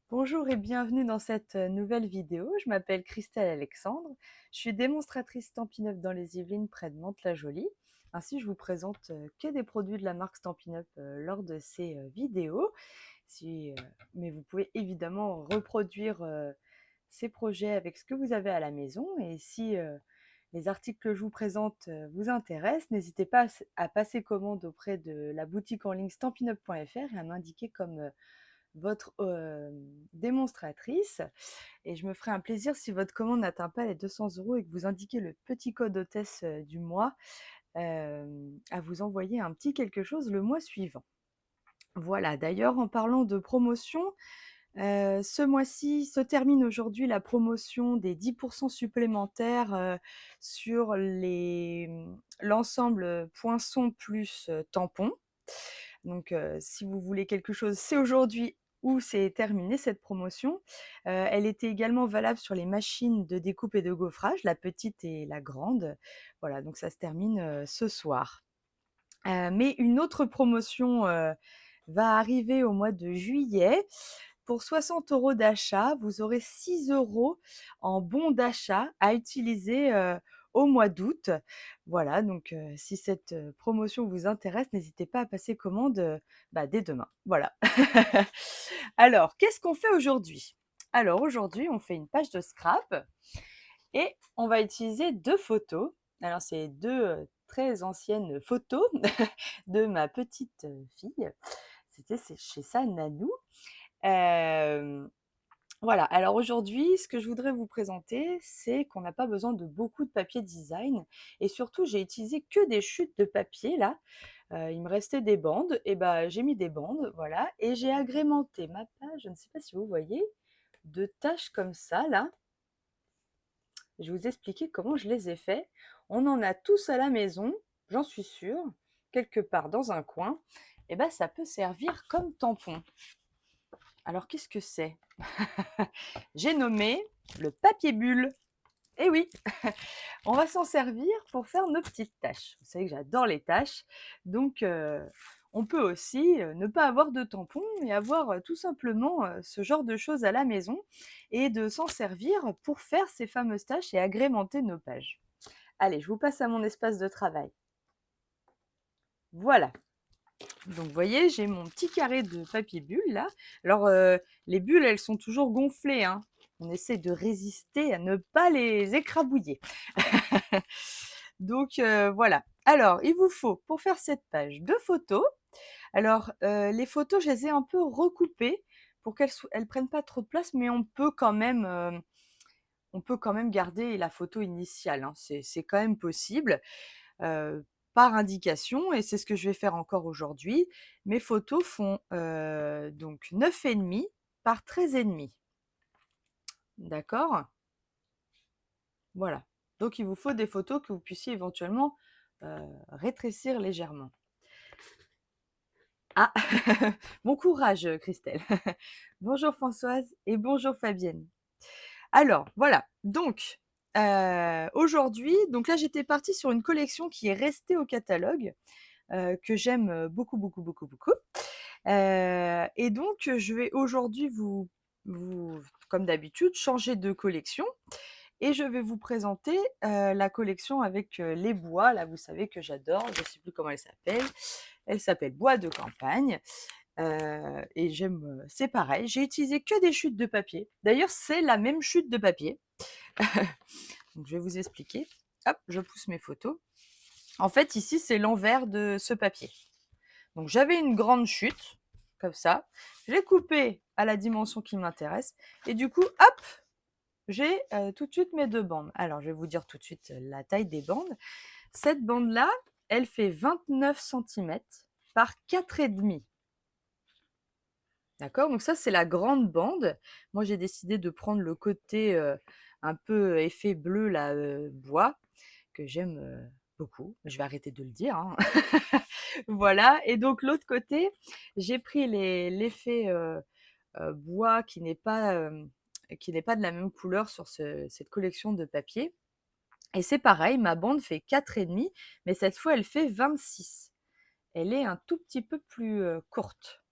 Bonjour et bienvenue dans cette nouvelle vidéo. Je m'appelle Christelle Alexandre. Je suis démonstratrice Stampin' Up dans les Yvelines près de Mantes-la-Jolie. Ainsi, je vous présente que des produits de la marque Stampin' Up lors de ces vidéos. Mais vous pouvez évidemment reproduire ces projets avec ce que vous avez à la maison. Et si les articles que je vous présente vous intéressent, n'hésitez pas à passer commande auprès de la boutique en ligne stampinup.fr et à m'indiquer comme votre démonstratrice, et je me ferai un plaisir si votre commande n'atteint pas les 200 € et que vous indiquez le petit code hôtesse du mois, à vous envoyer un petit quelque chose le mois suivant. Voilà, d'ailleurs en parlant de promotion, ce mois-ci se termine aujourd'hui la promotion des 10 supplémentaires, sur l'ensemble poinçon plus tampon. Donc, si vous voulez quelque chose, c'est aujourd'hui ou c'est terminé cette promotion. Elle était également valable sur les machines de découpe et de gaufrage, la petite et la grande. Voilà, donc ça se termine, ce soir. Mais une autre promotion, va arriver au mois de juillet. Pour 60 € d'achat, vous aurez 6 € en bons d'achat à utiliser, au mois d'août. Voilà, donc si cette, promotion vous intéresse, n'hésitez pas à passer commande, dès demain. Voilà. Alors, qu'est-ce qu'on fait aujourd'hui? Alors aujourd'hui, on fait une page de scrap et on va utiliser 2 photos. Alors c'est 2 très anciennes photos de ma petite, fille. C'est chez sa Nanou. Hem, voilà, alors aujourd'hui, ce que je voudrais vous présenter, c'est qu'on n'a pas besoin de beaucoup de papier design et surtout, j'ai utilisé que des chutes de papier là. Il me restait des bandes et j'ai mis des bandes, voilà, et j'ai agrémenté ma page, je ne sais pas si vous voyez, de taches comme ça là. Je vais vous expliquer comment je les ai faits. On en a tous à la maison, j'en suis sûre, quelque part dans un coin. Et ça peut servir comme tampon. Alors qu'est-ce que c'est? J'ai nommé le papier bulle. Eh oui, on va s'en servir pour faire nos petites tâches. Vous savez que j'adore les tâches, donc on peut aussi ne pas avoir de tampon et avoir tout simplement ce genre de choses à la maison et de s'en servir pour faire ces fameuses tâches et agrémenter nos pages. Allez, je vous passe à mon espace de travail. Voilà. Donc, vous voyez, j'ai mon petit carré de papier bulle là. Alors, les bulles, elles sont toujours gonflées, hein. On essaie de résister à ne pas les écrabouiller. Donc, voilà. Alors, il vous faut, pour faire cette page, 2 photos. Alors, les photos, je les ai un peu recoupées pour qu'elles prennent pas trop de place, mais on peut quand même garder la photo initiale, hein. C'est quand même possible. Par indication, et c'est ce que je vais faire encore aujourd'hui. Mes photos font donc 9,5 par 13,5. D'accord? Voilà. Donc il vous faut des photos que vous puissiez éventuellement rétrécir légèrement. Ah, bon courage Christelle. Bonjour Françoise et bonjour Fabienne. Alors voilà, donc aujourd'hui, donc là j'étais partie sur une collection qui est restée au catalogue, que j'aime beaucoup, beaucoup, beaucoup, beaucoup. Et donc, je vais aujourd'hui comme d'habitude, changer de collection et je vais vous présenter, la collection avec, les bois. Là, vous savez que j'adore, je ne sais plus comment elle s'appelle. Elle s'appelle Bois de campagne, et c'est pareil, j'ai utilisé que des chutes de papier. D'ailleurs, c'est la même chute de papier. Donc je vais vous expliquer. Hop, je pousse mes photos. En fait, ici, c'est l'envers de ce papier. Donc j'avais une grande chute, comme ça. Je l'ai coupée à la dimension qui m'intéresse. Et du coup, hop, j'ai tout de suite mes 2 bandes. Alors je vais vous dire tout de suite la taille des bandes. Cette bande-là, elle fait 29 centimètres par 4,5. D'accord? Donc ça, c'est la grande bande. Moi, j'ai décidé de prendre le côté un peu effet bleu, là, bois, que j'aime beaucoup. Je vais arrêter de le dire, hein. Voilà, et donc l'autre côté, j'ai pris l'effet bois qui n'est pas de la même couleur sur cette collection de papier. Et c'est pareil, ma bande fait 4,5, mais cette fois elle fait 26. Elle est un tout petit peu plus courte.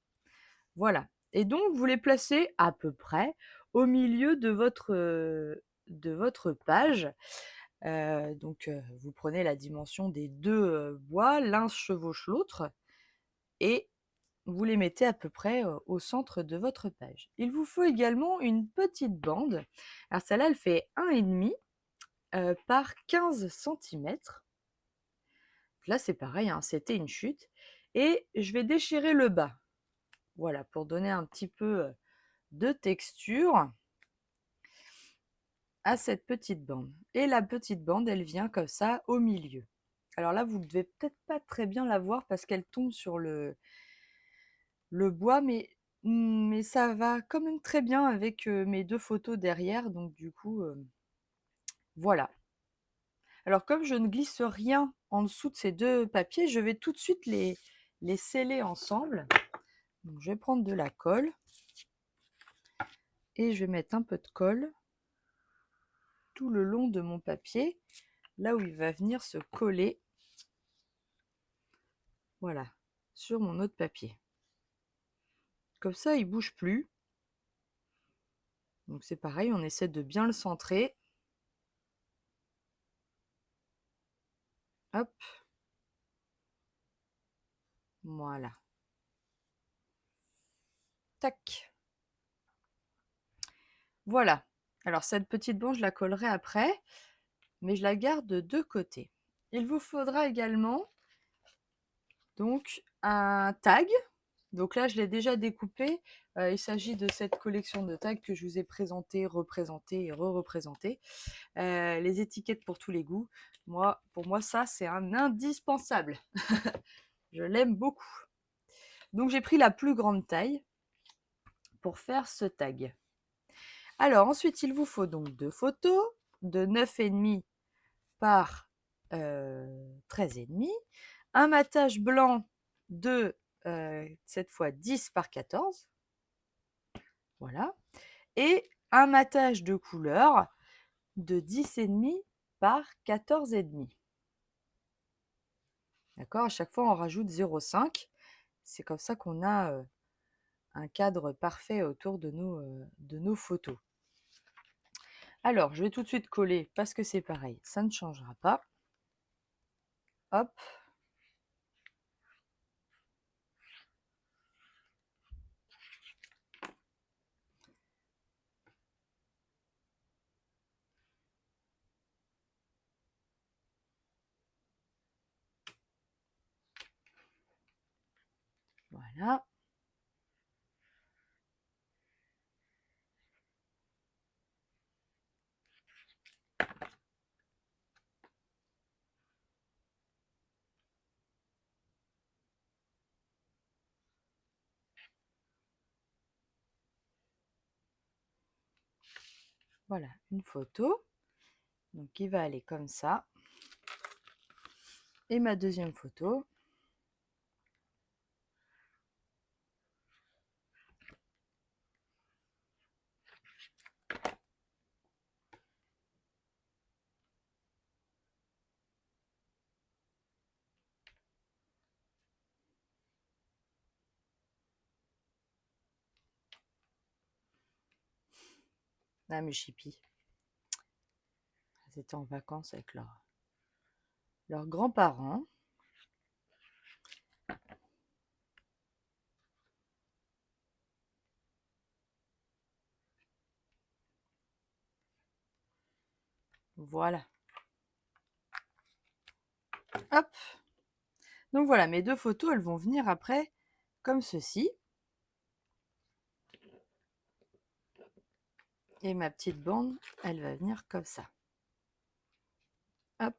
Voilà. Et donc vous les placez à peu près au milieu de votre page. Vous prenez la dimension des 2 bois, l'un chevauche l'autre et vous les mettez à peu près, au centre de votre page. Il vous faut également une petite bande. Alors celle-là, elle fait 1,5 par 15 centimètres. Là, c'est pareil, hein, c'était une chute et je vais déchirer le bas. Voilà, pour donner un petit peu, de texture à cette petite bande. Et la petite bande, elle vient comme ça au milieu. Alors là, vous ne devez peut-être pas très bien la voir parce qu'elle tombe sur le bois, mais ça va quand même très bien avec mes 2 photos derrière. Donc du coup, voilà. Alors comme je ne glisse rien en dessous de ces 2 papiers, je vais tout de suite les sceller ensemble. Donc je vais prendre de la colle et je vais mettre un peu de colle tout le long de mon papier, là où il va venir se coller. Voilà, sur mon autre papier. Comme ça, il bouge plus. Donc c'est pareil, on essaie de bien le centrer. Hop. Voilà. Tac. Voilà. Alors cette petite bande, je la collerai après, mais je la garde de 2 côtés. Il vous faudra également donc un tag. Donc là, je l'ai déjà découpé. Il s'agit de cette collection de tags que je vous ai présenté, représenté et re-représenté. Les étiquettes pour tous les goûts. Pour moi, ça, c'est un indispensable. Je l'aime beaucoup. Donc j'ai pris la plus grande taille pour faire ce tag. Alors ensuite, il vous faut donc 2 photos de 9,5 par 13,5, un matage blanc de cette fois 10 par 14, voilà, et un matage de couleur de 10,5 par 14,5. D'accord, à chaque fois on rajoute 0,5. C'est comme ça qu'on a un cadre parfait autour de nos photos. Alors, je vais tout de suite coller parce que c'est pareil, ça ne changera pas. Hop. Voilà. Voilà, une photo. Donc, qui va aller comme ça. Et ma deuxième photo. Ah, mes chippies. Elles étaient en vacances avec leurs grands-parents. Voilà. Hop. Donc voilà, mes 2 photos, elles vont venir après comme ceci. Et ma petite bande, elle va venir comme ça. Hop.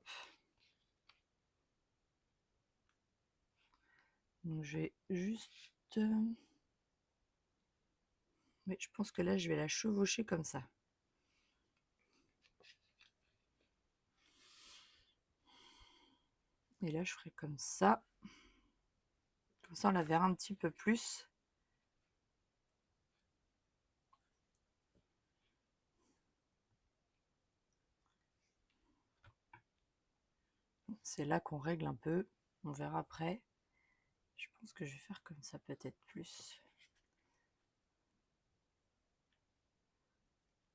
Donc je vais juste... Mais je pense que là, je vais la chevaucher comme ça. Et là, je ferai comme ça. Comme ça, on la verra un petit peu plus. C'est là qu'on règle un peu. On verra après. Je pense que je vais faire comme ça peut-être plus.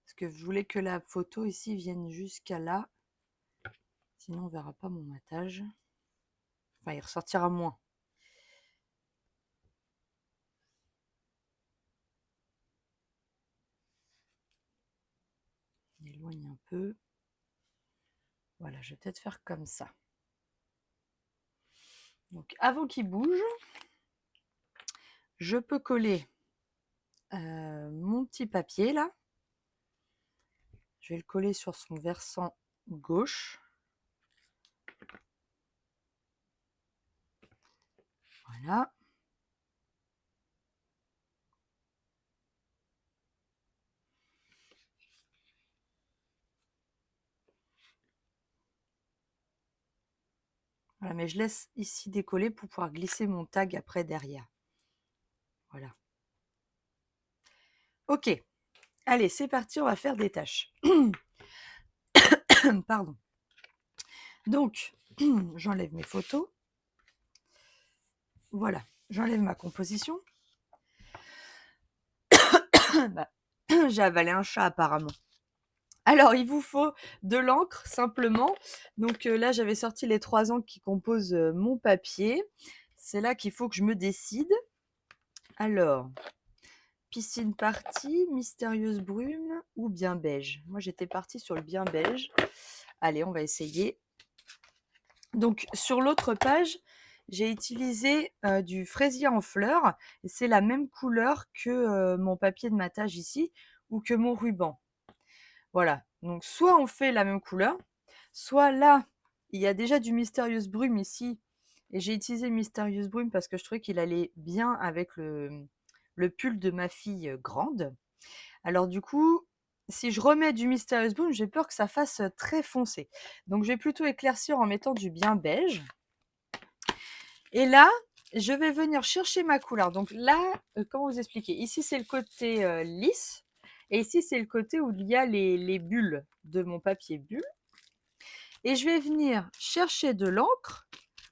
Parce que je voulais que la photo ici vienne jusqu'à là. Sinon, on ne verra pas mon matage. Enfin, il ressortira moins. On éloigne un peu. Voilà, je vais peut-être faire comme ça. Donc, avant qu'il bouge, je peux coller mon petit papier là. Je vais le coller sur son versant gauche. Voilà. Voilà, mais je laisse ici décoller pour pouvoir glisser mon tag après derrière. Voilà. Ok. Allez, c'est parti, on va faire des tâches. Pardon. Donc, j'enlève mes photos. Voilà, j'enlève ma composition. Bah, j'ai avalé un chat apparemment. Alors, il vous faut de l'encre simplement. Donc là, j'avais sorti les 3 encres qui composent mon papier. C'est là qu'il faut que je me décide. Alors, piscine partie, mystérieuse brume ou bien beige. Moi, j'étais partie sur le bien beige. Allez, on va essayer. Donc, sur l'autre page, j'ai utilisé du fraisier en fleurs. C'est la même couleur que mon papier de matage ici ou que mon ruban. Voilà, donc soit on fait la même couleur, soit là, il y a déjà du mystérieuse brume ici. Et j'ai utilisé mystérieuse brume parce que je trouvais qu'il allait bien avec le pull de ma fille grande. Alors du coup, si je remets du mystérieuse brume, j'ai peur que ça fasse très foncé. Donc je vais plutôt éclaircir en mettant du bien beige. Et là, je vais venir chercher ma couleur. Donc là, comment vous expliquer? Ici, c'est le côté lisse. Et ici, c'est le côté où il y a les bulles de mon papier bulle. Et je vais venir chercher de l'encre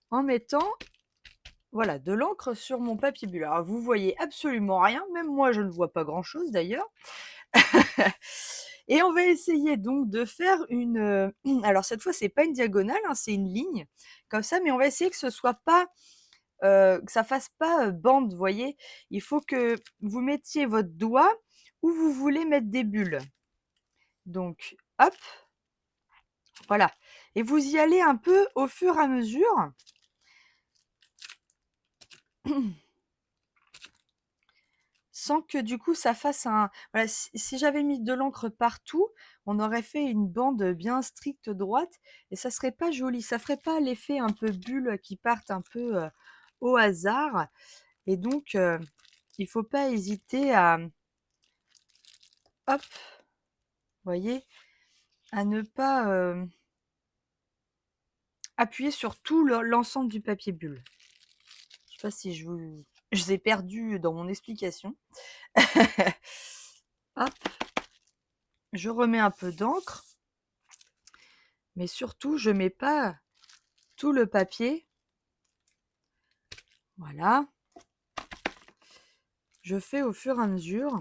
en mettant, voilà, de l'encre sur mon papier bulle. Alors, vous voyez absolument rien. Même moi, je ne vois pas grand-chose d'ailleurs. Et on va essayer donc de faire une... alors, cette fois, c'est pas une diagonale, hein, c'est une ligne comme ça. Mais on va essayer que ce soit pas... que ça fasse pas bande, vous voyez. Il faut que vous mettiez votre doigt où vous voulez mettre des bulles. Donc, hop, voilà. Et vous y allez un peu au fur et à mesure. Sans que du coup ça fasse un... Voilà, si j'avais mis de l'encre partout, on aurait fait une bande bien stricte droite et ça serait pas joli. Ça ferait pas l'effet un peu bulle qui partent un peu au hasard. Et donc, il faut pas hésiter à... Hop, vous voyez, à ne pas appuyer sur tout l'ensemble du papier bulle. Je sais pas si je vous ai perdu dans mon explication. Hop, je remets un peu d'encre, mais surtout je mets pas tout le papier. Voilà. Je fais au fur et à mesure.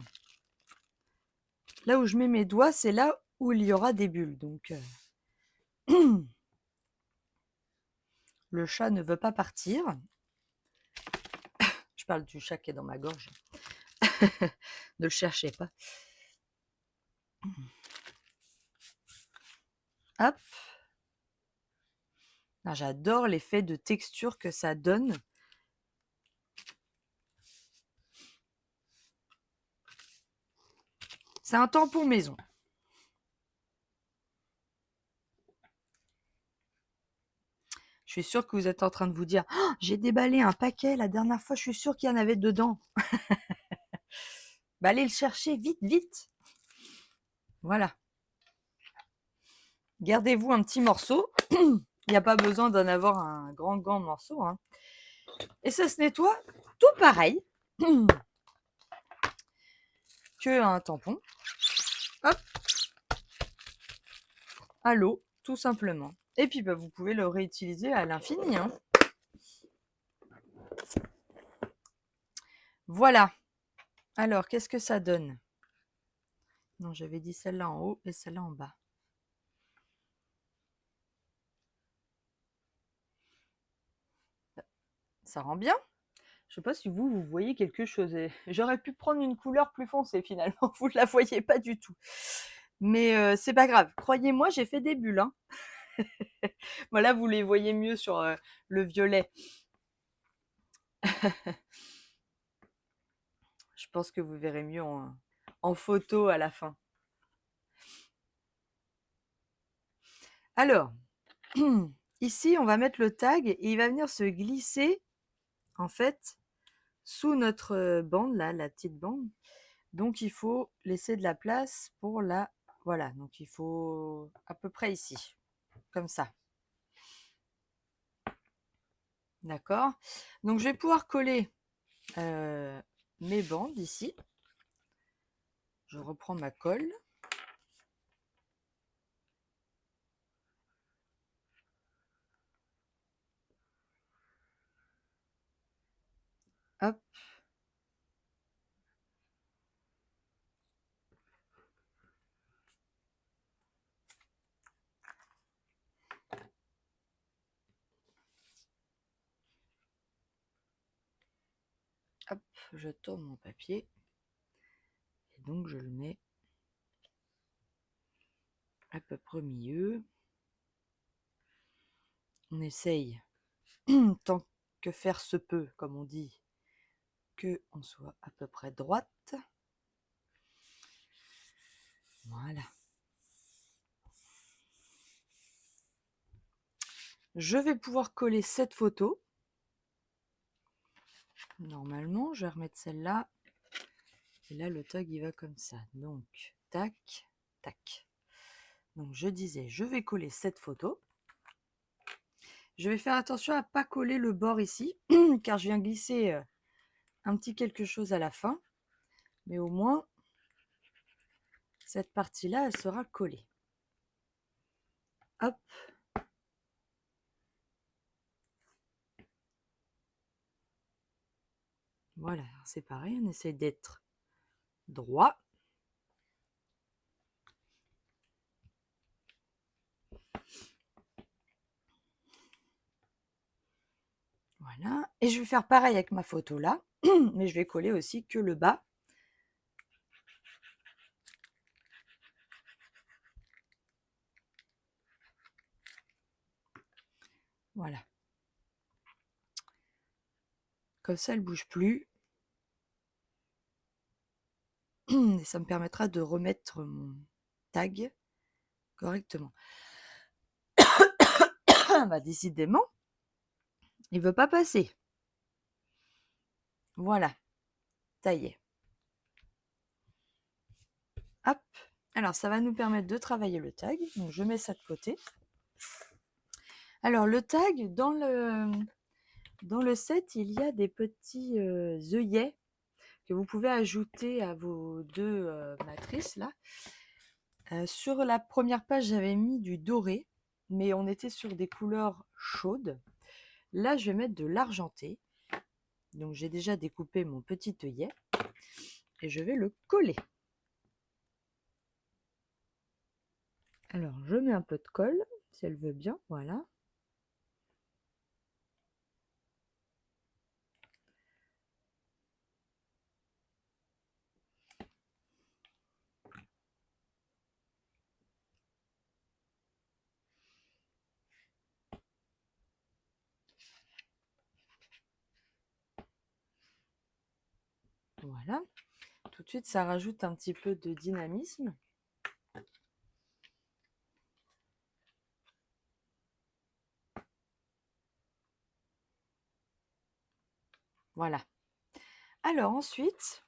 Là où je mets mes doigts, c'est là où il y aura des bulles. Donc, le chat ne veut pas partir. Je parle du chat qui est dans ma gorge. Ne le cherchez pas. Hop. Ah, j'adore l'effet de texture que ça donne. C'est un tampon maison. Je suis sûre que vous êtes en train de vous dire oh, j'ai déballé un paquet la dernière fois, je suis sûre qu'il y en avait dedans. Bah, allez le chercher vite, vite. Voilà. Gardez-vous un petit morceau. Il n'y a pas besoin d'en avoir un grand morceau. Hein. Et ça se nettoie tout pareil qu'un tampon. Hop. À l'eau, tout simplement. Et puis, bah, vous pouvez le réutiliser à l'infini. Hein. Voilà. Alors, qu'est-ce que ça donne? Non, j'avais dit celle-là en haut et celle-là en bas. Ça rend bien. Je sais pas si vous voyez quelque chose. J'aurais pu prendre une couleur plus foncée finalement. Vous ne la voyez pas du tout. Mais c'est pas grave. Croyez-moi, j'ai fait des bulles. Hein. Voilà, vous les voyez mieux sur le violet. Je pense que vous verrez mieux en photo à la fin. Alors, ici, on va mettre le tag et il va venir se glisser, en fait, sous notre bande, là, la petite bande. Donc, il faut laisser de la place pour la... Voilà, donc il faut à peu près ici, comme ça. D'accord? Donc, je vais pouvoir coller mes bandes ici. Je reprends ma colle. Hop. Hop, je tourne mon papier. Et donc, je le mets à peu près au milieu. On essaye, tant que faire se peut, comme on dit, qu'on soit à peu près droite. Voilà. Je vais pouvoir coller cette photo. Normalement, je vais remettre celle-là. Et là, le tag, il va comme ça. Donc, tac, tac. Donc, je disais, je vais coller cette photo. Je vais faire attention à ne pas coller le bord ici, car je viens glisser un petit quelque chose à la fin. Mais au moins, cette partie-là, elle sera collée. Hop. Voilà, c'est pareil, on essaie d'être droit. Voilà, et je vais faire pareil avec ma photo là, mais je vais coller aussi que le bas. Voilà. Comme ça, elle ne bouge plus. Et ça me permettra de remettre mon tag correctement. Bah, décidément, il ne veut pas passer. Voilà, taillé. Hop. Alors, ça va nous permettre de travailler le tag. Donc, je mets ça de côté. Alors, le tag, dans le set, il y a des petits œillets que vous pouvez ajouter à vos deux matrices là. Sur la première page, j'avais mis du doré, mais on était sur des couleurs chaudes. Là, je vais mettre de l'argenté. Donc, j'ai déjà découpé mon petit œillet et je vais le coller. Alors, je mets un peu de colle, si elle veut bien, voilà. Voilà. Tout de suite, ça rajoute un petit peu de dynamisme. Voilà. Alors ensuite,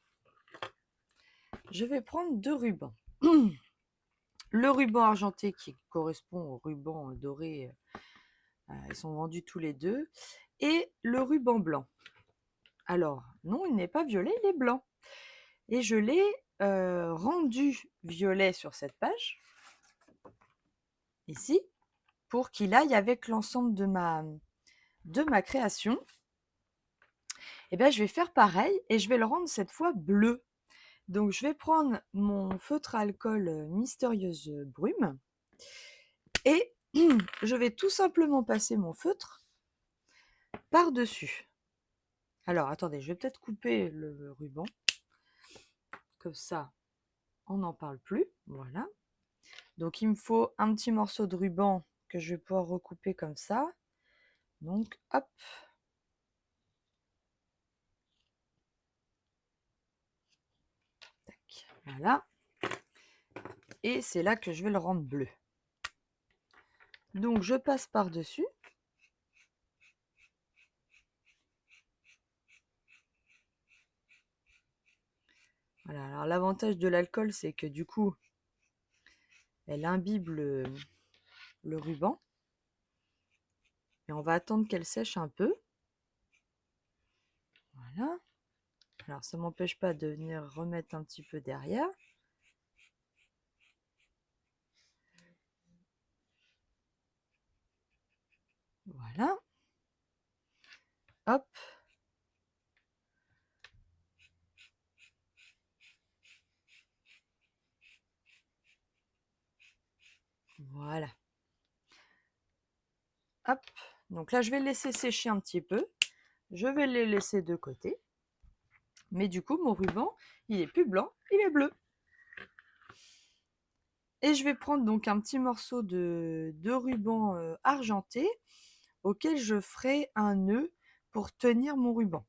je vais prendre deux rubans. Le ruban argenté qui correspond au ruban doré, ils sont vendus tous les deux, et le ruban blanc. Alors, non, il n'est pas violet, il est blanc. Et je l'ai rendu violet sur cette page, ici, pour qu'il aille avec l'ensemble de ma création. Et bien, je vais faire pareil et je vais le rendre cette fois bleu. Donc je vais prendre mon feutre à alcool Mystérieuse Brume et je vais tout simplement passer mon feutre par-dessus. Alors attendez, je vais peut-être couper le ruban. Comme ça, on n'en parle plus. Voilà. Donc il me faut un petit morceau de ruban que je vais pouvoir recouper comme ça. Donc hop. Tac, voilà. Et c'est là que je vais le rendre bleu. Donc je passe par-dessus. Voilà, alors l'avantage de l'alcool, c'est que du coup, elle imbibe le ruban. Et on va attendre qu'elle sèche un peu. Voilà. Alors ça ne m'empêche pas de venir remettre un petit peu derrière. Voilà. Hop. Voilà. Hop. Donc là, je vais le laisser sécher un petit peu. Je vais les laisser de côté. Mais du coup, mon ruban, il est plus blanc, il est bleu. Et je vais prendre donc un petit morceau de ruban argenté auquel je ferai un nœud pour tenir mon ruban.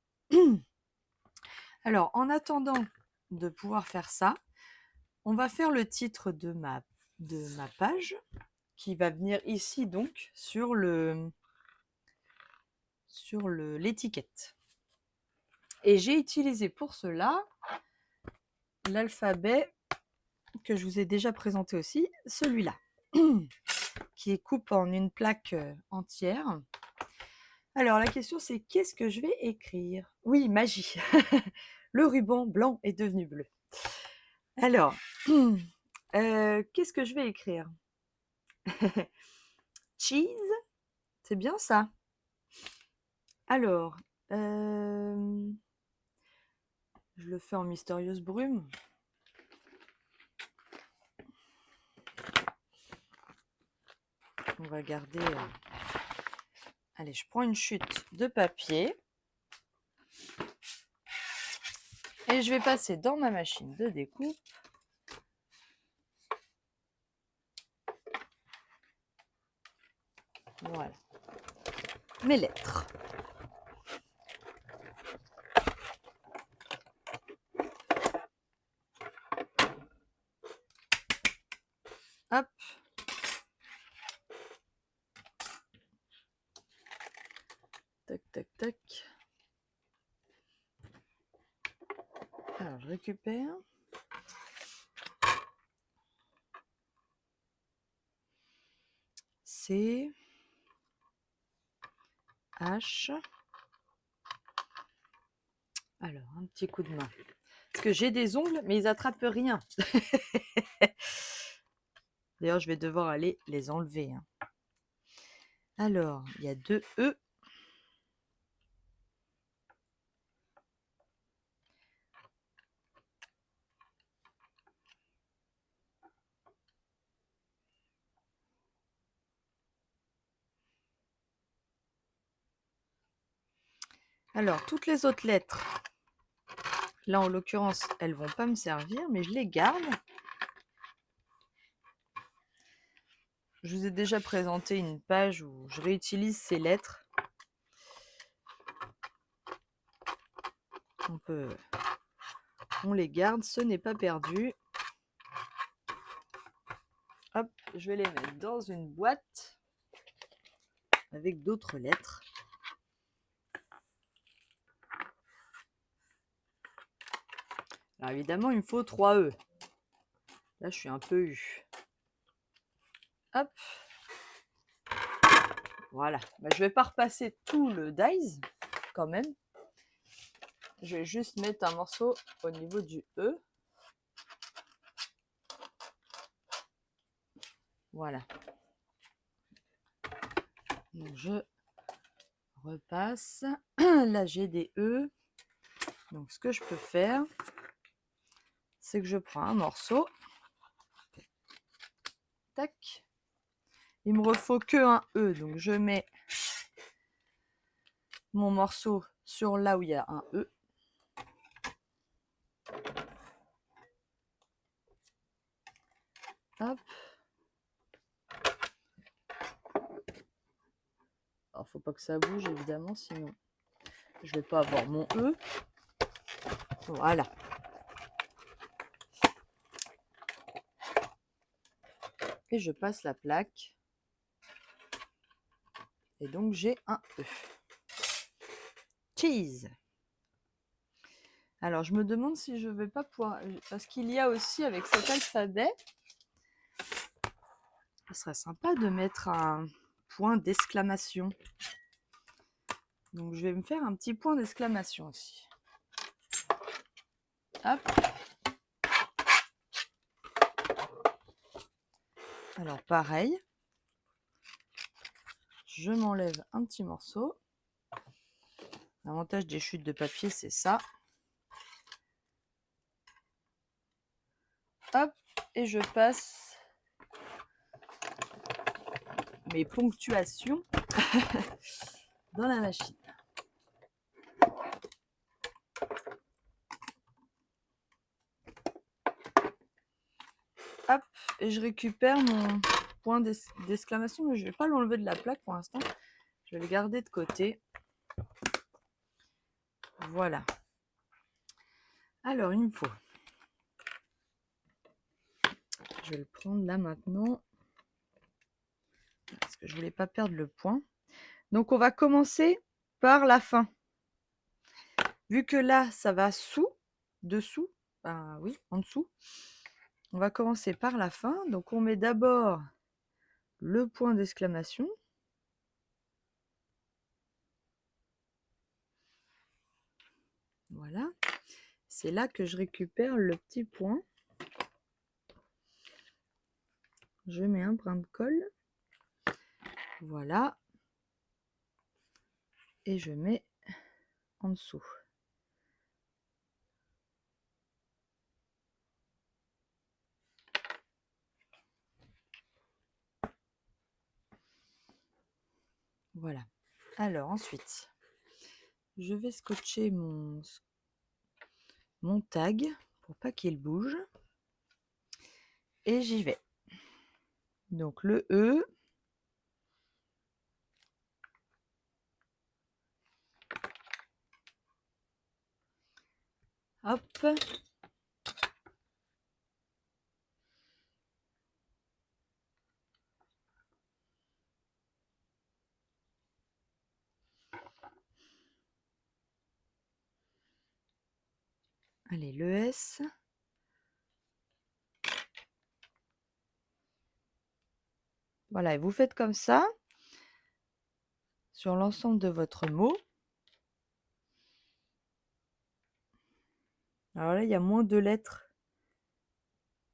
Alors, en attendant de pouvoir faire ça, on va faire le titre de ma page qui va venir ici donc sur l'étiquette. Et j'ai utilisé pour cela l'alphabet que je vous ai déjà présenté aussi, celui-là, qui est coupe en une plaque entière. Alors la question c'est qu'est-ce que je vais écrire? Oui, magie. Le ruban blanc est devenu bleu. Alors, qu'est-ce que je vais écrire? Cheese, c'est bien ça. Alors, je le fais en Mystérieuse Brume. On va garder... Allez, je prends une chute de papier. Et je vais passer dans ma machine de découpe. Voilà. Mes lettres. Hop. Tac, tac, tac. Alors, je récupère. C. H. Alors, un petit coup de main. Parce que j'ai des ongles, mais ils attrapent rien. D'ailleurs, je vais devoir aller les enlever. Alors, il y a 2 E. Alors, toutes les autres lettres, là en l'occurrence, elles ne vont pas me servir, mais je les garde. Je vous ai déjà présenté une page où je réutilise ces lettres. On les garde, ce n'est pas perdu. Hop, je vais les mettre dans une boîte avec d'autres lettres. Alors évidemment, il me faut 3 E. Là, je suis un peu U. Hop. Voilà. Bah, je ne vais pas repasser tout le dies, quand même. Je vais juste mettre un morceau au niveau du E. Voilà. Donc, je repasse. Là, j'ai des E. Donc, ce que je peux faire, c'est que je prends un morceau. Tac. Il me refaut que un E, donc je mets mon morceau sur là où il y a un E. Hop. Alors, faut pas que ça bouge, évidemment, sinon je vais pas avoir mon E. Voilà. Et je passe la plaque. Et donc, j'ai un E. Cheese. Alors, je me demande si je vais pas pouvoir... Parce qu'il y a aussi, avec cet alphabet, ce serait sympa de mettre un point d'exclamation. Donc, je vais me faire un petit point d'exclamation aussi. Hop. Alors, pareil. Je m'enlève un petit morceau. L'avantage des chutes de papier, c'est ça. Hop, et je passe mes ponctuations dans la machine. Hop, et je récupère mon point d'exclamation, mais je ne vais pas l'enlever de la plaque pour l'instant. Je vais le garder de côté. Voilà. Alors, il me faut... Je vais le prendre là maintenant. Parce que je ne voulais pas perdre le point. Donc, on va commencer par la fin. Vu que là, ça va dessous, ben oui, en dessous. On va commencer par la fin. Donc, on met d'abord le point d'exclamation. Voilà. C'est là que je récupère le petit point. Je mets un brin de colle. Voilà. Et je mets en dessous. Voilà. Alors ensuite, je vais scotcher mon tag pour pas qu'il bouge. Et j'y vais. Donc le E. Hop. Allez, le S. Voilà, et vous faites comme ça sur l'ensemble de votre mot. Alors là, il y a moins de lettres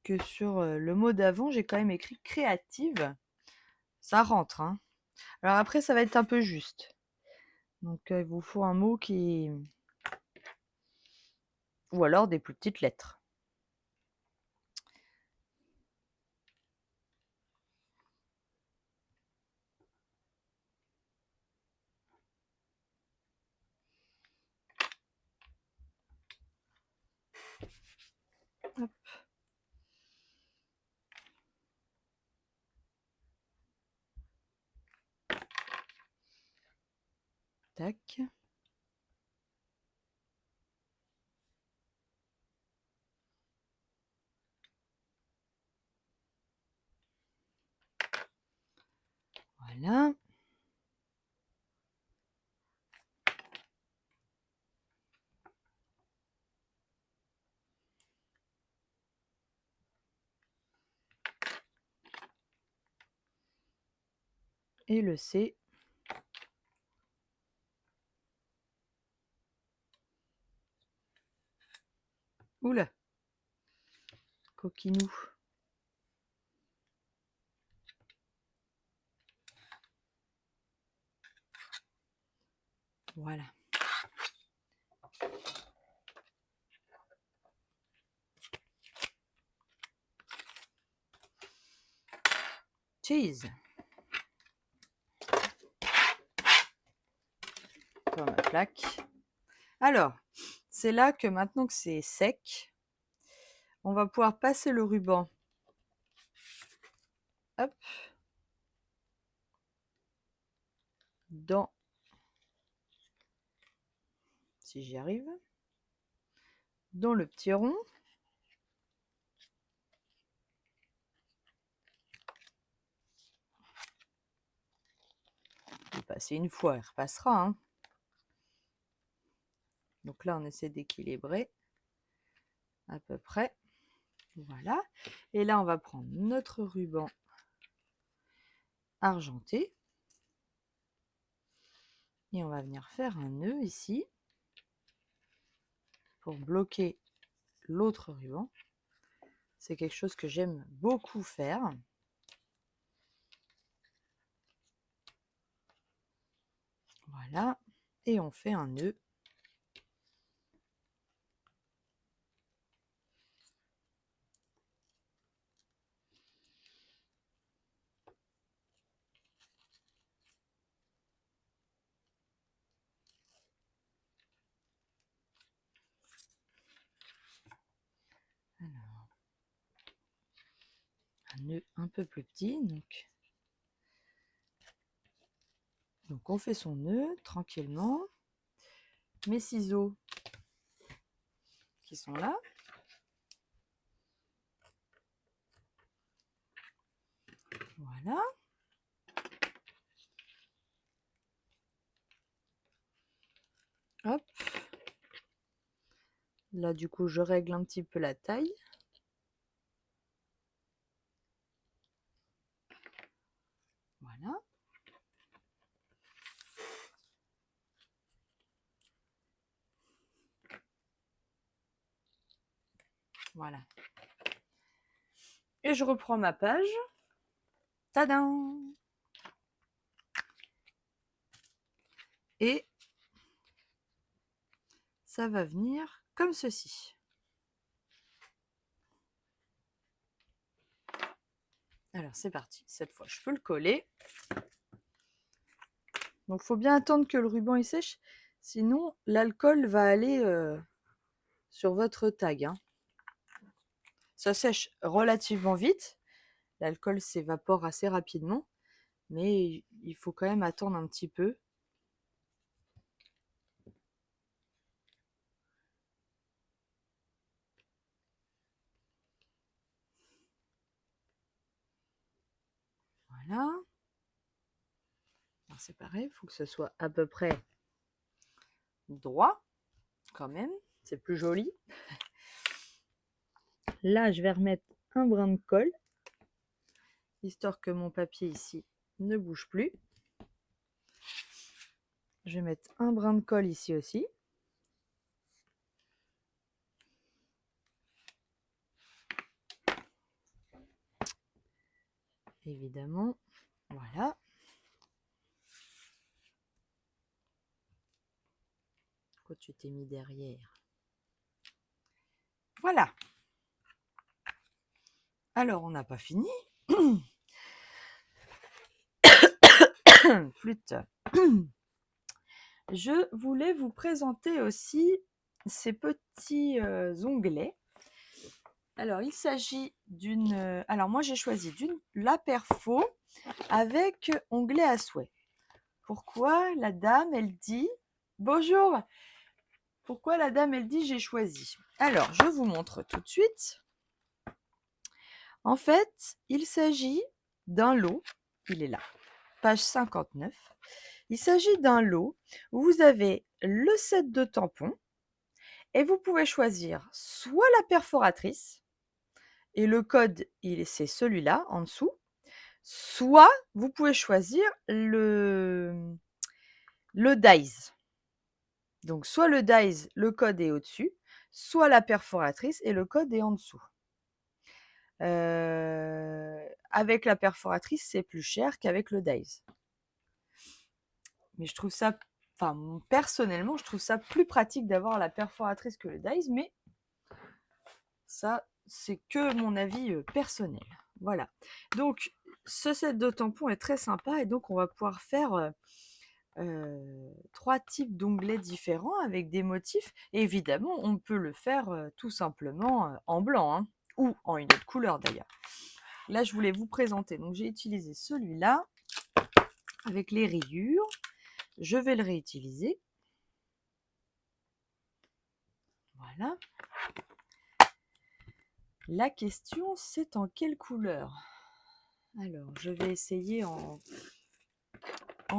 que sur le mot d'avant. J'ai quand même écrit créative. Ça rentre, hein. Alors après, ça va être un peu juste. Donc, il vous faut un mot qui... Ou alors des plus petites lettres. Hop. Tac. Voilà. Et le C. Oula. Coquinou. Voilà. cheese. Dans ma plaque. Alors, c'est là que maintenant que c'est sec, on va pouvoir passer le ruban. Hop. Dans, si j'y arrive, dans le petit rond. Il est passé une fois, il repassera. Hein. Donc là, on essaie d'équilibrer à peu près. Voilà. Et là, on va prendre notre ruban argenté. Et on va venir faire un nœud ici pour bloquer l'autre ruban. C'est quelque chose que j'aime beaucoup faire. Voilà. Et on fait un nœud. Alors, un nœud un peu plus petit. Donc on fait son nœud tranquillement. Mes ciseaux qui sont là. Voilà. Hop. Là, du coup, je règle un petit peu la taille. Voilà. Voilà. Et je reprends ma page. Tadam! Et ça va venir comme ceci. Alors, c'est parti. Cette fois, je peux le coller. Donc, il faut bien attendre que le ruban il sèche. Sinon, l'alcool va aller sur votre tag. Hein. Ça sèche relativement vite. L'alcool s'évapore assez rapidement. Mais il faut quand même attendre un petit peu. Voilà. C'est pareil, il faut que ce soit à peu près droit, quand même. C'est plus joli. Là, je vais remettre un brin de colle, histoire que mon papier ici ne bouge plus. Je vais mettre un brin de colle ici aussi. Évidemment, voilà. Pourquoi tu t'es mis derrière? Voilà. Alors, on n'a pas fini. Flûte. Je voulais vous présenter aussi ces petits onglets. Alors, il s'agit d'une... alors, moi, j'ai choisi la Perfo avec onglet à souhait. Pourquoi la dame, elle dit... Bonjour! Pourquoi la dame, elle dit j'ai choisi? Alors, je vous montre tout de suite. En fait, il s'agit d'un lot. Il est là, page 59. Il s'agit d'un lot où vous avez le set de tampons et vous pouvez choisir soit la perforatrice, et le code, c'est celui-là en dessous, soit vous pouvez choisir le dies. Donc, soit le dies, le code est au-dessus, soit la perforatrice et le code est en dessous. Avec la perforatrice, c'est plus cher qu'avec le dies. Mais je trouve ça, personnellement, je trouve ça plus pratique d'avoir la perforatrice que le dies, mais ça, c'est que mon avis personnel. Voilà. Donc, ce set de tampons est très sympa et donc on va pouvoir faire 3 types d'onglets différents avec des motifs. Et évidemment, on peut le faire tout simplement en blanc, hein, ou en une autre couleur d'ailleurs. Là, je voulais vous présenter. Donc, j'ai utilisé celui-là avec les rayures. Je vais le réutiliser. Voilà. La question, c'est en quelle couleur? Alors, je vais essayer en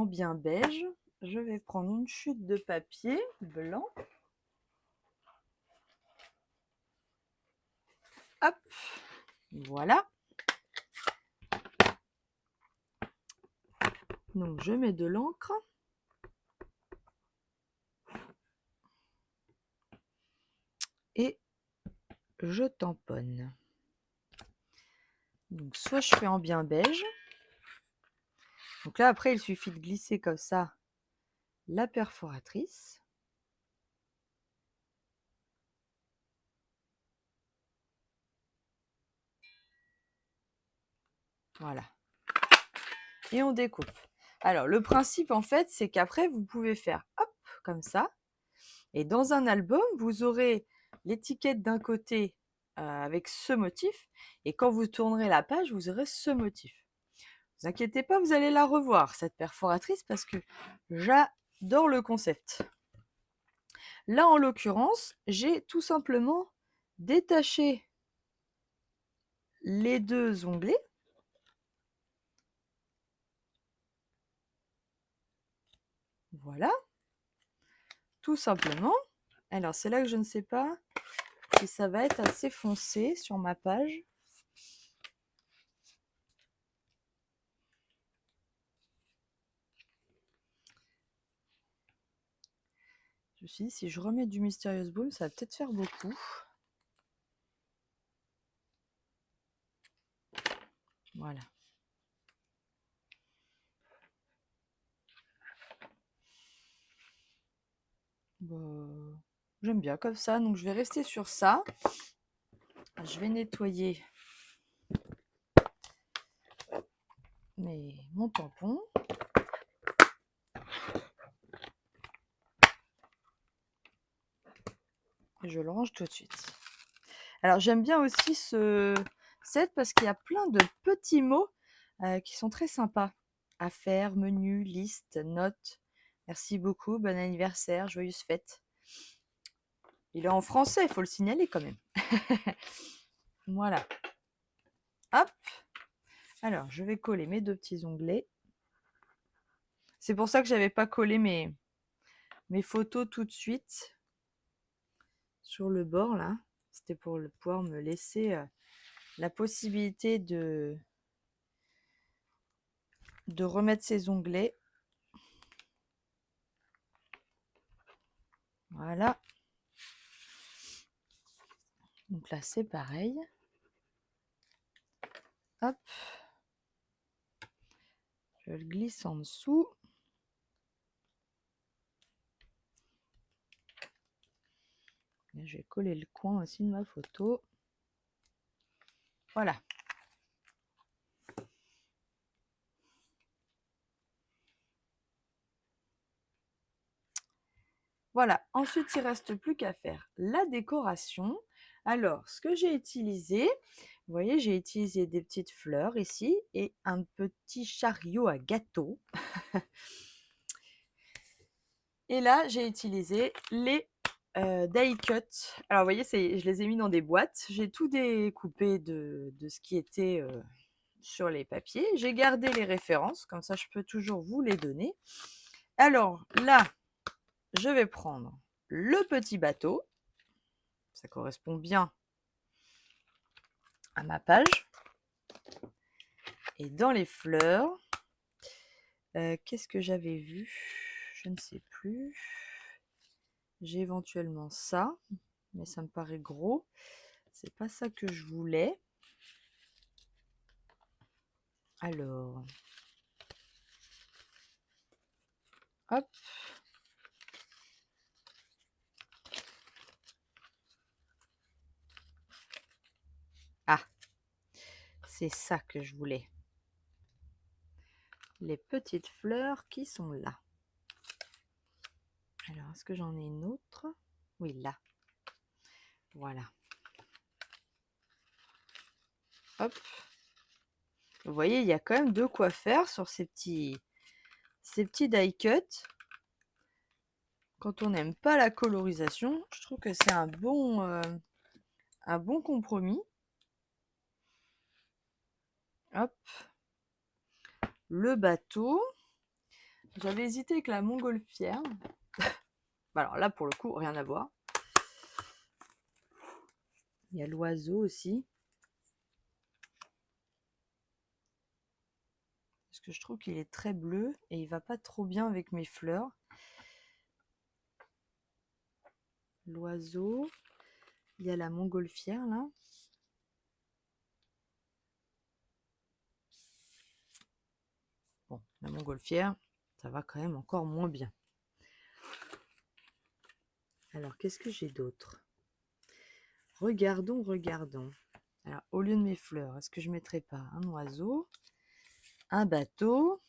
bien beige. Je vais prendre une chute de papier blanc. Hop, voilà. Donc, je mets de l'encre. Et je tamponne. Donc, soit je fais en bien beige. Donc là, après, il suffit de glisser comme ça la perforatrice. Voilà. Et on découpe. Alors, le principe, en fait, c'est qu'après, vous pouvez faire hop, comme ça. Et dans un album, vous aurez l'étiquette d'un côté avec ce motif. Et quand vous tournerez la page, vous aurez ce motif. Ne vous inquiétez pas, vous allez la revoir, cette perforatrice, parce que j'adore le concept. Là, en l'occurrence, j'ai tout simplement détaché les 2 onglets. Voilà. Tout simplement. Alors, c'est là que je ne sais pas si ça va être assez foncé sur ma page. Je me suis dit, si je remets du Mysterious Boom, ça va peut-être faire beaucoup. Voilà. Bah, j'aime bien comme ça, donc je vais rester sur ça. Je vais nettoyer mon tampon. Et je le range tout de suite. Alors j'aime bien aussi ce set parce qu'il y a plein de petits mots qui sont très sympas à faire. Menu, liste, notes. Merci beaucoup, bon anniversaire, joyeuse fête. Il est en français, il faut le signaler quand même. Voilà. Hop. Alors, je vais coller mes 2 petits onglets. C'est pour ça que j'avais pas collé mes photos tout de suite sur le bord là. C'était pour pouvoir me laisser la possibilité de remettre ces onglets. Voilà. Donc là, c'est pareil. Hop. Je le glisse en dessous. Et je vais coller le coin aussi de ma photo. Voilà. Voilà. Ensuite, il ne reste plus qu'à faire la décoration. Alors, ce que j'ai utilisé, vous voyez, j'ai utilisé des petites fleurs ici et un petit chariot à gâteau. Et là, j'ai utilisé les die cut. Alors, vous voyez, je les ai mis dans des boîtes. J'ai tout découpé de ce qui était sur les papiers. J'ai gardé les références, comme ça, je peux toujours vous les donner. Alors, là, je vais prendre le petit bateau. Ça correspond bien à ma page. Et dans les fleurs, qu'est-ce que j'avais vu? Je ne sais plus. J'ai éventuellement ça, mais ça me paraît gros. C'est pas ça que je voulais. Alors, hop. Ah, c'est ça que je voulais. les petites fleurs qui sont là. Alors, est-ce que j'en ai une autre? Oui, là. Voilà. Hop. Vous voyez, il y a quand même de quoi faire sur ces petits die cuts. Quand on n'aime pas la colorisation, je trouve que c'est un bon compromis. Hop. Le bateau. J'avais hésité avec la montgolfière. Alors là, pour le coup, rien à voir. Il y a l'oiseau aussi. Parce que je trouve qu'il est très bleu et il va pas trop bien avec mes fleurs. L'oiseau. Il y a la montgolfière là. Bon, la montgolfière, ça va quand même encore moins bien. Alors, qu'est-ce que j'ai d'autre? Regardons. Alors, au lieu de mes fleurs, est-ce que je ne mettrais pas un oiseau, un bateau?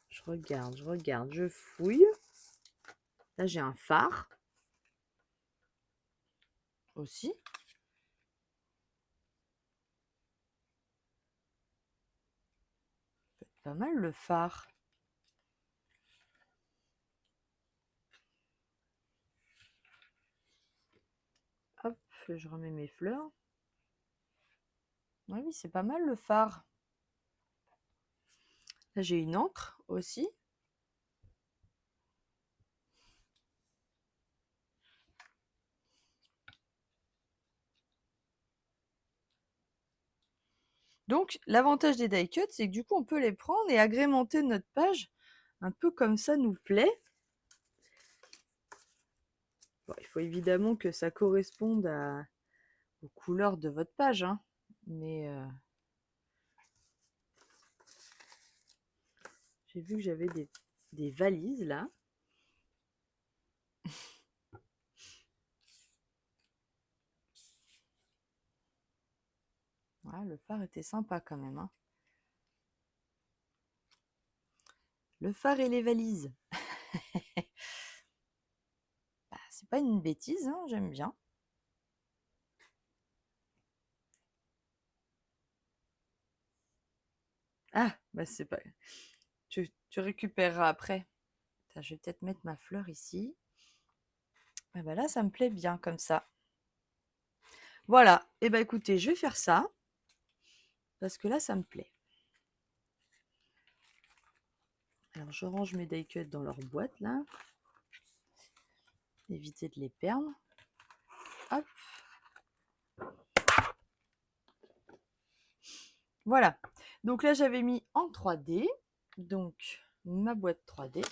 Je regarde, je fouille. Là, j'ai un phare aussi. Pas mal le phare. Hop, je remets mes fleurs. Oui, c'est pas mal le phare. Là, j'ai une encre aussi. Donc, l'avantage des die cuts, c'est que du coup, on peut les prendre et agrémenter notre page un peu comme ça nous plaît. Bon, il faut évidemment que ça corresponde aux couleurs de votre page, hein. Mais j'ai vu que j'avais des valises là. Ouais, le phare était sympa quand même, hein. Le phare et les valises. Bah, c'est pas une bêtise, hein, j'aime bien. Ah, bah c'est pas. Tu récupéreras après. Attends, je vais peut-être mettre ma fleur ici. Ah bah là, ça me plaît bien comme ça. Voilà. Et bah écoutez, je vais faire ça. Parce que là, ça me plaît. Alors, je range mes die cuts dans leur boîte là. Éviter de les perdre. Hop. Voilà. Donc là, j'avais mis en 3D. Donc, ma boîte 3D.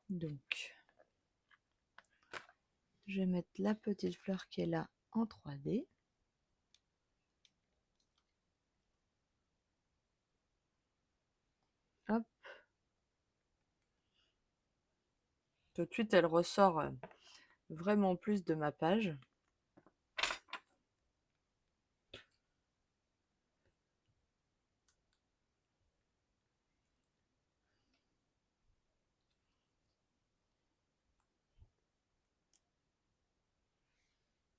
Donc, je vais mettre la petite fleur qui est là en 3D. Hop. Tout de suite, elle ressort vraiment plus de ma page.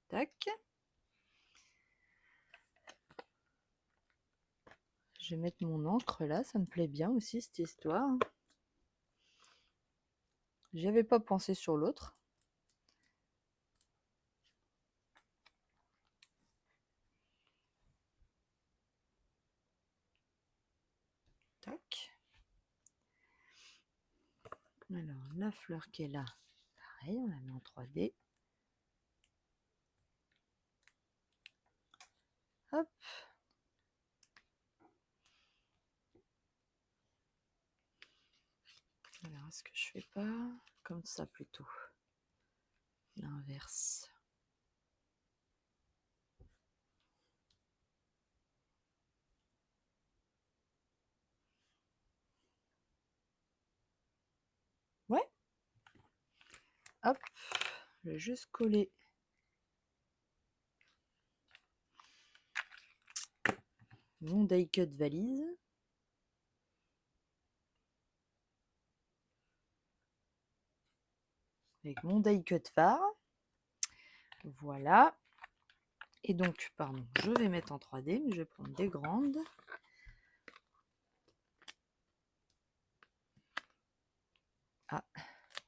Tac. Je vais mettre mon encre là, ça me plaît bien aussi cette histoire. J'y avais pas pensé sur l'autre. Tac. Alors, la fleur qui est là, pareil, on la met en 3D. Hop. Alors, est-ce que je fais pas comme ça plutôt? L'inverse. Ouais. Hop. Je vais juste coller mon die cut valise. Avec mon die cut phare. Voilà. Et donc, pardon, je vais mettre en 3D, mais je vais prendre des grandes. Ah,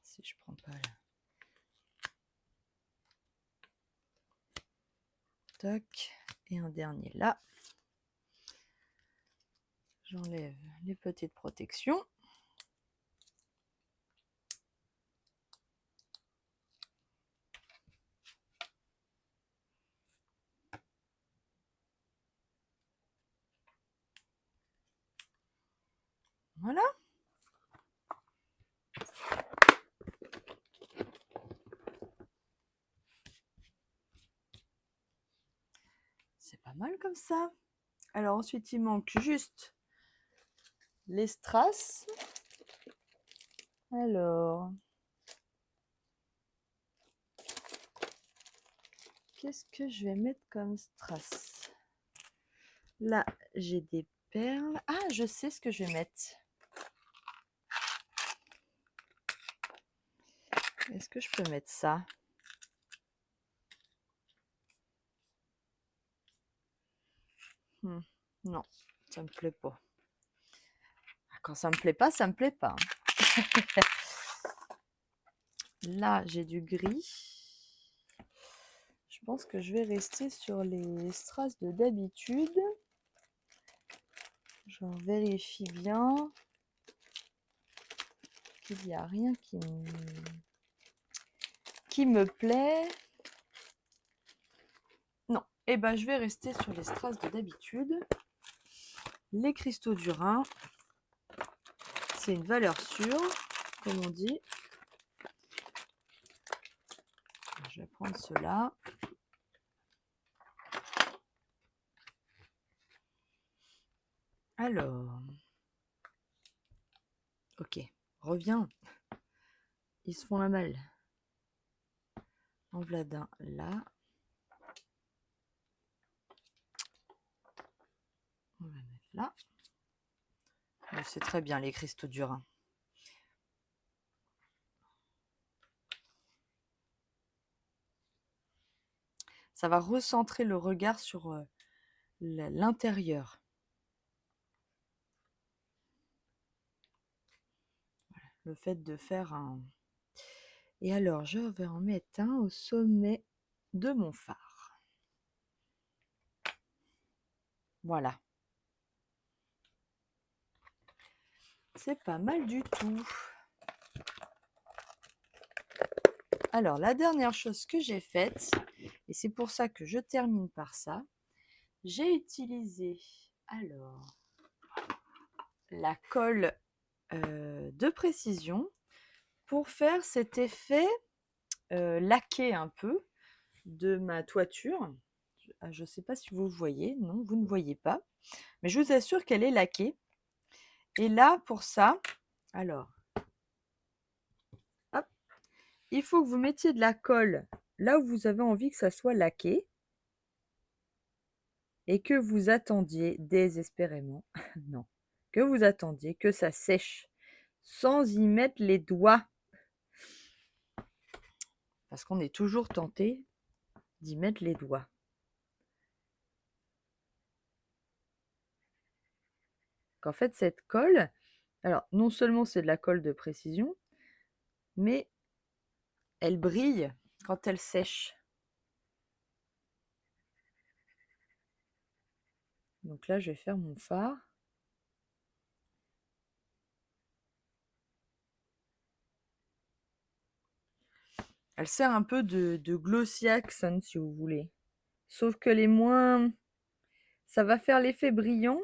si je prends pas là. Tac. Et un dernier là. J'enlève les petites protections. Voilà. C'est pas mal comme ça. Alors ensuite, il manque juste les strass. Alors, qu'est-ce que je vais mettre comme strass? Là, j'ai des perles. Ah, je sais ce que je vais mettre. Est-ce que je peux mettre ça? Non, ça me plaît pas. Quand ça me plaît pas, ça me plaît pas. Là, j'ai du gris. Je pense que je vais rester sur les strass de d'habitude. J'en vérifie bien qu'il n'y a rien qui me plaît. Non, et ben je vais rester sur les strass de d'habitude. Les cristaux du Rhin, c'est une valeur sûre, comme on dit. Je vais prendre ceux-là. Alors, ok, reviens. Ils se font la malle. En voilà un là. On va mettre là. C'est très bien les cristaux du Rhin. Ça va recentrer le regard sur l'intérieur. Voilà, le fait de faire un... Et alors, je vais en mettre un au sommet de mon phare. Voilà. C'est pas mal du tout. Alors, la dernière chose que j'ai faite, et c'est pour ça que je termine par ça, j'ai utilisé alors la colle de précision pour faire cet effet laqué un peu de ma toiture. Je ne sais pas si vous voyez, non, vous ne voyez pas, mais je vous assure qu'elle est laquée. Et là, pour ça, alors, hop, il faut que vous mettiez de la colle là où vous avez envie que ça soit laqué et que vous attendiez désespérément, non, que vous attendiez que ça sèche sans y mettre les doigts. Parce qu'on est toujours tenté d'y mettre les doigts. Qu'en fait, cette colle, alors non seulement c'est de la colle de précision, mais elle brille quand elle sèche. Donc là, je vais faire mon phare. Elle sert un peu de glossy accent, si vous voulez. Sauf que les moins... Ça va faire l'effet brillant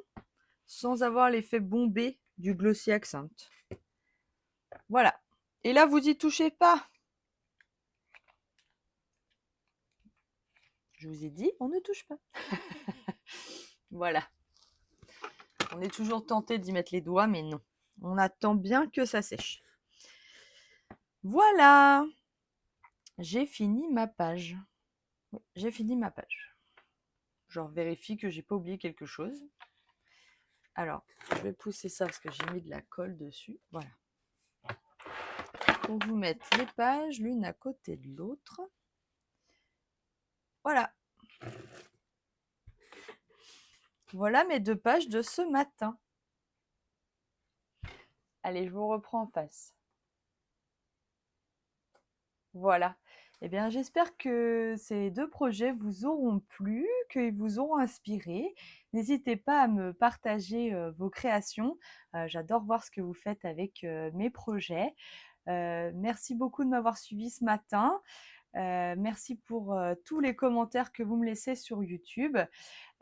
sans avoir l'effet bombé du glossy accent. Voilà. Et là, vous y touchez pas. Je vous ai dit, on ne touche pas. Voilà. On est toujours tenté d'y mettre les doigts, mais non. On attend bien que ça sèche. Voilà. j'ai fini ma page. Oui, j'ai fini ma page. Je vérifie que j'ai pas oublié quelque chose. Alors, je vais pousser ça parce que j'ai mis de la colle dessus. Voilà. Pour vous mettre les pages l'une à côté de l'autre. Voilà. Voilà mes 2 pages de ce matin. Allez, je vous reprends en face. Voilà. Eh bien, j'espère que ces 2 projets vous auront plu, qu'ils vous auront inspiré. N'hésitez pas à me partager, vos créations. J'adore voir ce que vous faites avec, mes projets. Merci beaucoup de m'avoir suivi ce matin. Merci pour, tous les commentaires que vous me laissez sur YouTube.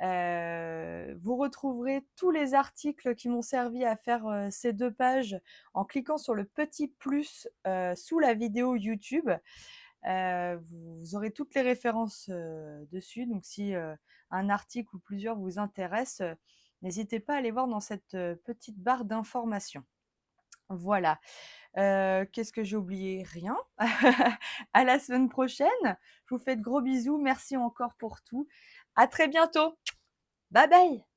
Vous retrouverez tous les articles qui m'ont servi à faire, ces 2 pages en cliquant sur le petit plus, sous la vidéo YouTube. Vous aurez toutes les références, dessus, donc si, un article ou plusieurs vous intéressent, n'hésitez pas à aller voir dans cette, petite barre d'informations. Voilà. Qu'est-ce que j'ai oublié? Rien. À la semaine prochaine. Je vous fais de gros bisous. Merci encore pour tout. À très bientôt. Bye bye.